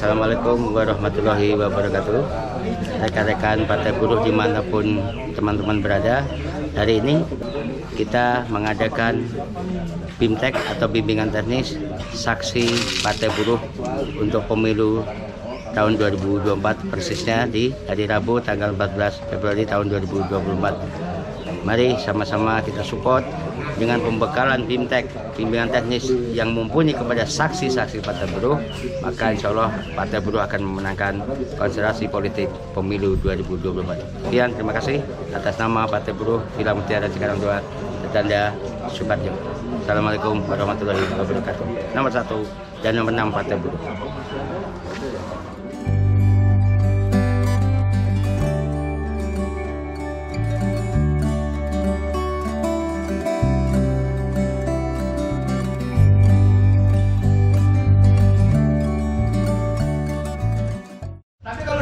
Assalamualaikum warahmatullahi wabarakatuh. Rekan-rekan Partai Buruh dimanapun teman-teman berada, hari ini kita mengadakan BIMTEK atau bimbingan teknis saksi Partai Buruh untuk pemilu tahun 2024, persisnya di hari Rabu tanggal 14 Februari tahun 2024. Mari sama-sama kita support dengan pembekalan BIMTEK, bimbingan teknis yang mumpuni kepada saksi-saksi Partai Buruh, maka insya Allah Partai Buruh akan memenangkan konstelasi politik pemilu 2024. Sekian, terima kasih atas nama Partai Buruh Villa Mutiara Cikarang II, Tetanda Suparjo. Assalamualaikum warahmatullahi wabarakatuh. Nomor 1 dan nomor 6 Partai Buruh.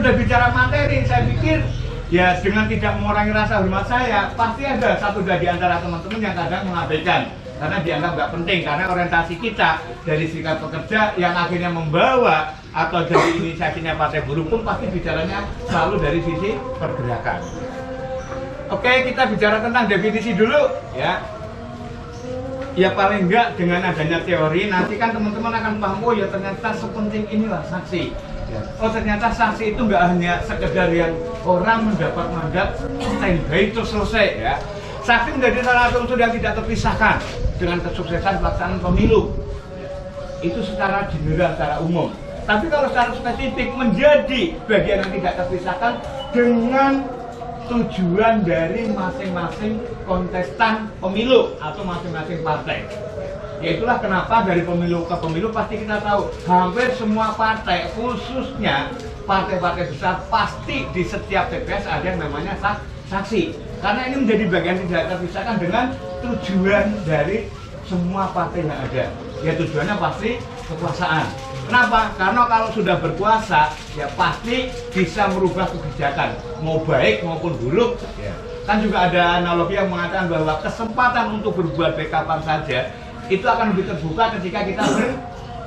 Udah bicara materi, saya pikir ya dengan tidak mengurangi rasa hormat saya, pasti ada satu dari antara teman-teman yang kadang mengabaikan karena dianggap nggak penting, karena orientasi kita dari Serikat Pekerja yang akhirnya membawa atau dari inisiasinya Partai Buruh pun pasti bicaranya selalu dari sisi pergerakan. Oke, kita bicara tentang definisi dulu ya. Ya paling enggak dengan adanya teori nanti kan teman-teman akan paham, oh ya ternyata sepenting inilah saksi. Oh ternyata saksi itu nggak hanya sekedar yang orang mendapat mandat standby itu selesai ya. Saksi menjadi salah satu unsur yang tidak terpisahkan dengan kesuksesan pelaksanaan pemilu. Itu secara general, secara umum. Tapi kalau secara spesifik menjadi bagian yang tidak terpisahkan dengan tujuan dari masing-masing kontestan pemilu atau masing-masing partai. Itulah kenapa dari pemilu ke pemilu pasti kita tahu hampir semua partai, khususnya partai-partai besar, pasti di setiap TPS ada yang namanya saksi. Karena ini menjadi bagian tidak terpisahkan dengan tujuan dari semua partai yang ada. Ya tujuannya pasti kekuasaan. Kenapa? Karena kalau sudah berkuasa, ya pasti bisa merubah kebijakan, mau baik maupun buruk. Ya. Kan juga ada analogi yang mengatakan bahwa kesempatan untuk berbuat baik kapan saja itu akan lebih terbuka ketika kita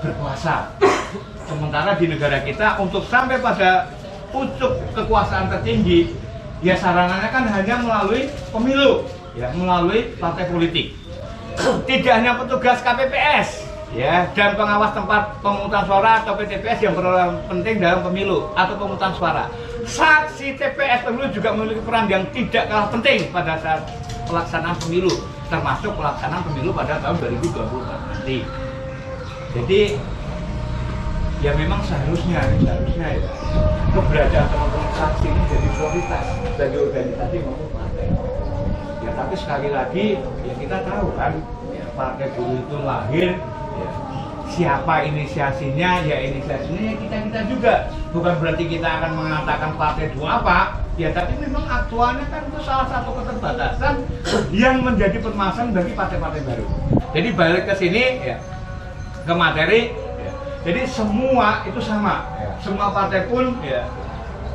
berkuasa. Sementara di negara kita untuk sampai pada pucuk kekuasaan tertinggi, ya sarananya kan hanya melalui pemilu, ya melalui partai politik. Tidak hanya petugas KPPS, ya dan pengawas tempat pemungutan suara atau PTPS yang berperan penting dalam pemilu atau pemungutan suara. Saksi TPS pemilu juga memiliki peran yang tidak kalah penting pada saat pelaksanaan pemilu, termasuk pelaksanaan pemilu pada tahun 2024 nanti. Jadi ya memang seharusnya ya keberadaan teman-teman saksi ini jadi prioritas bagi organisasi maupun partai. Ya tapi sekali lagi ya kita tahu kan ya, Partai Buruh itu lahir ya, siapa inisiasinya ya inisiasinya ya kita juga. Bukan berarti kita akan mengatakan partai itu apa. Ya, tapi memang aktualnya kan itu salah satu keterbatasan yang menjadi permasalahan bagi partai-partai baru. Jadi balik ke sini, ya, ke materi. Ya. Jadi semua itu sama. Ya. Semua partai pun, ya,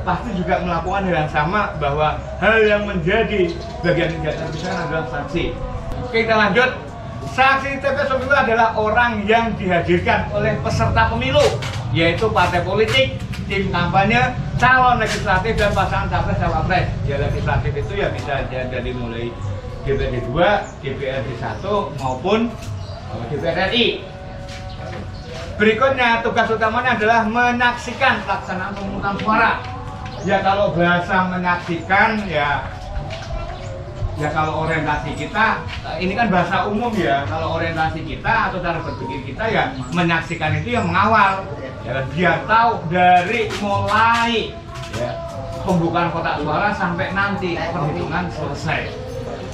pasti juga melakukan hal yang sama bahwa hal yang menjadi bagian tidak terpisahkan adalah saksi. Oke, kita lanjut. Saksi TPS pemilu adalah orang yang dihadirkan oleh peserta pemilu, yaitu partai politik, tim kampanye, calon legislatif dan pasangan capres cawapres. Ya legislatif itu ya bisa dari mulai DPRD 2, DPRD 1 maupun DPR RI. Berikutnya tugas utamanya adalah menyaksikan pelaksanaan pemungutan suara. Ya kalau bahasa menyaksikan ya kalau orientasi kita ini kan bahasa umum ya. Kalau orientasi kita atau cara berpikir kita ya menyaksikan itu yang mengawal. Ya, dia tahu dari mulai ya, pembukaan kotak suara sampai nanti perhitungan selesai.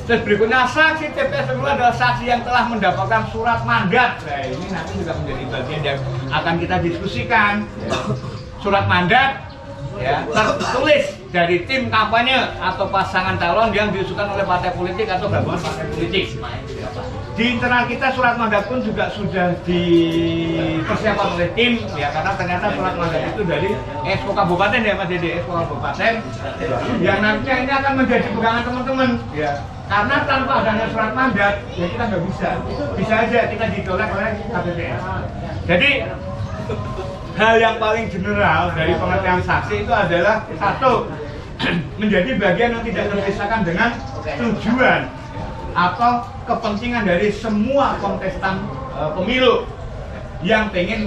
Terus berikutnya saksi TPS pemilu adalah saksi yang telah mendapatkan surat mandat. Nah, ini nanti juga menjadi bagian yang akan kita diskusikan. Ya. Surat mandat ya tertulis dari tim kampanye atau pasangan calon yang diusulkan oleh partai politik atau gabungan partai politik. Di internal kita surat mandat pun juga sudah dipersiapkan oleh tim ya, karena ternyata surat mandat itu dari Exco Kabupaten ya Mas Dede, Exco Kabupaten yang nantinya ini akan menjadi pegangan teman-teman ya, karena tanpa adanya surat mandat ya kita nggak bisa aja kita ditolak oleh KPPS. Jadi hal yang paling general dari pengertian saksi itu adalah satu, menjadi bagian yang tidak terpisahkan dengan tujuan atau kepentingan dari semua kontestan pemilu yang ingin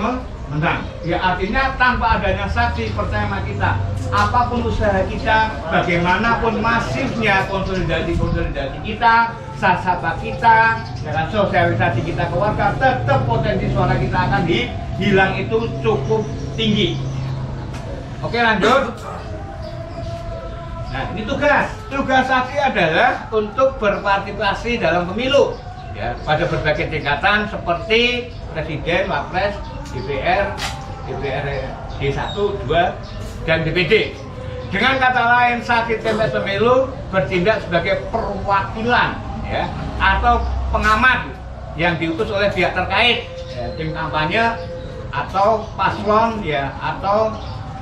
menang. Ya, artinya tanpa adanya saksi, percaya sama kita, apapun usaha kita, bagaimanapun masifnya konsolidasi kita, sasaba kita, dengan sosialisasi kita ke warga, tetap potensi suara kita akan hilang itu cukup tinggi. Oke, lanjut. Nah, ini tugas saksi adalah untuk berpartisipasi dalam pemilu, ya, pada berbagai tingkatan seperti presiden, wapres, DPR, DPRD 1, 2, dan DPD. Dengan kata lain, saksi TPS pemilu bertindak sebagai perwakilan, ya, atau pengamat yang diutus oleh pihak terkait, ya, tim kampanye atau paslon, ya, atau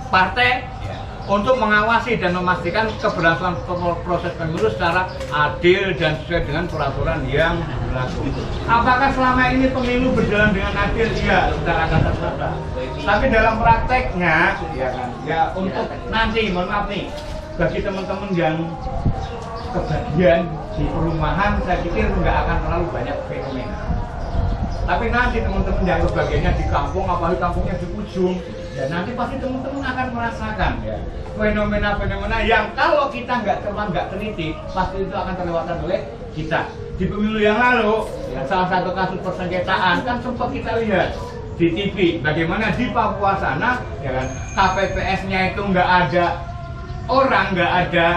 partai, ya, untuk mengawasi dan memastikan keberlangsungan proses pemilu secara adil dan sesuai dengan peraturan yang berlaku. Apakah selama ini pemilu berjalan dengan adil? Iya, secara kasat mata. Tapi dalam prakteknya, ya kan, ya untuk nanti, mohon maaf nih, bagi teman-teman yang kebagian di perumahan, saya pikir nggak akan terlalu banyak fenomena. Tapi nanti teman-teman yang kebagiannya di kampung, apalagi kampungnya di ujung, ya nanti pasti teman-teman akan merasakan, ya, fenomena-fenomena yang kalau kita nggak teliti, pasti itu akan terlewatkan oleh kita. Di pemilu yang lalu, ya, salah satu kasus persengketaan kan sempat kita lihat di TV, bagaimana di Papua sana, ya kan, KPPS-nya itu nggak ada orang, nggak ada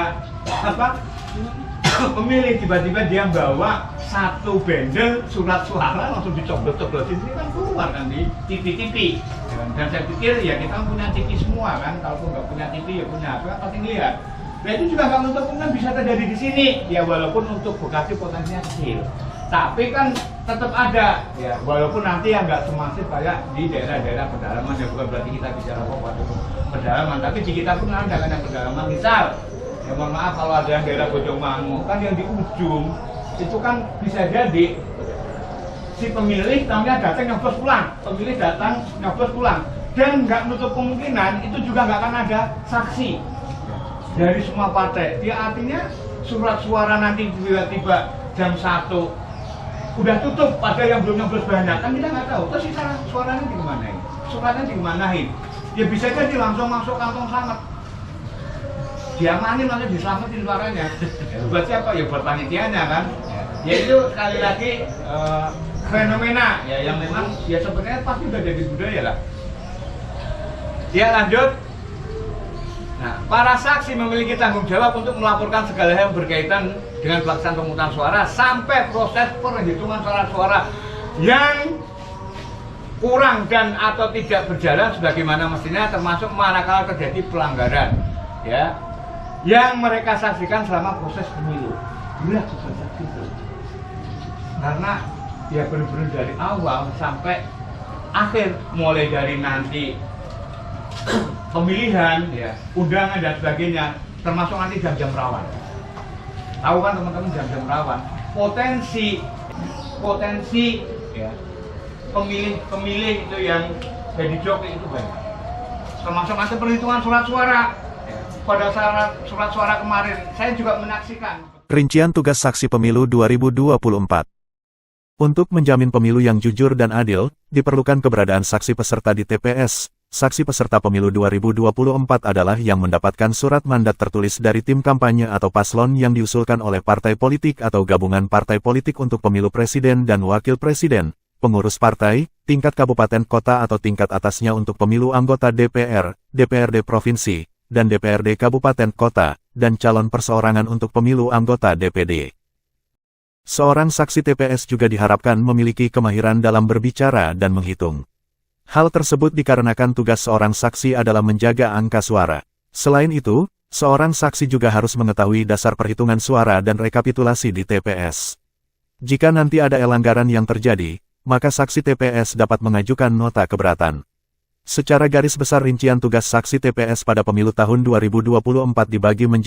pemilih, tiba-tiba dia bawa satu bendel surat suara langsung dicoblot-coblotin, ini kan keluar kan di TV. Dan saya pikir ya kita punya TV semua kan, kalau nggak punya TV ya punya apa, pasti lihat. Nah itu juga nggak menutup kemungkinan bisa terjadi di sini, ya walaupun untuk Bekasi potensinya kecil, tapi kan tetap ada, ya walaupun nanti ya nggak semasif kayak di daerah-daerah pedalaman, ya bukan berarti kita bicara waktu pedalaman, tapi di kita pun ada kan yang pedalaman, misal, ya mohon maaf kalau ada yang daerah Bojongmangu kan yang di ujung itu kan bisa jadi si pemilih tamunya datang nyoblos pulang, pemilih datang nyoblos pulang, dan nggak menutup kemungkinan itu juga nggak akan ada saksi dari semua partai. Ya artinya surat suara nanti tiba-tiba jam 1 udah tutup, pada yang belum nyoblos banyak kan kita nggak tahu. Terus sisa suaranya dimanain, suratnya dimanain? Ya bisa jadi langsung masuk kantong selamat, diamanin langsung diselamatin suaranya. Buat siapa? Ya buat panitianya kan. Ya itu sekali lagi fenomena, ya yang memang ya sebenarnya pasti udah jadi budaya lah. Ya lanjut. Nah, para saksi memiliki tanggung jawab untuk melaporkan segala hal yang berkaitan dengan pelaksanaan pemungutan suara sampai proses perhitungan suara yang kurang dan atau tidak berjalan sebagaimana mestinya, termasuk manakala terjadi pelanggaran, ya, yang mereka saksikan selama proses pemilu. Inilah tugas saksi itu. Karena ya benar-benar dari awal sampai akhir, mulai dari nanti pemilihan, ya, undangan dan sebagainya, termasuk nanti jam-jam rawan. Tahu kan teman-teman jam-jam rawan, potensi ya, pemilih itu yang jadi joki itu banyak. Termasuk nanti perhitungan surat suara. Ya, pada saat surat suara kemarin, saya juga menyaksikan. Rincian tugas saksi pemilu 2024. Untuk menjamin pemilu yang jujur dan adil, diperlukan keberadaan saksi peserta di TPS. Saksi peserta pemilu 2024 adalah yang mendapatkan surat mandat tertulis dari tim kampanye atau paslon yang diusulkan oleh partai politik atau gabungan partai politik untuk pemilu presiden dan wakil presiden, pengurus partai, tingkat kabupaten kota atau tingkat atasnya untuk pemilu anggota DPR, DPRD provinsi, dan DPRD kabupaten kota, dan calon perseorangan untuk pemilu anggota DPD. Seorang saksi TPS juga diharapkan memiliki kemahiran dalam berbicara dan menghitung. Hal tersebut dikarenakan tugas seorang saksi adalah menjaga angka suara. Selain itu, seorang saksi juga harus mengetahui dasar perhitungan suara dan rekapitulasi di TPS. Jika nanti ada pelanggaran yang terjadi, maka saksi TPS dapat mengajukan nota keberatan. Secara garis besar rincian tugas saksi TPS pada pemilu tahun 2024 dibagi menjadi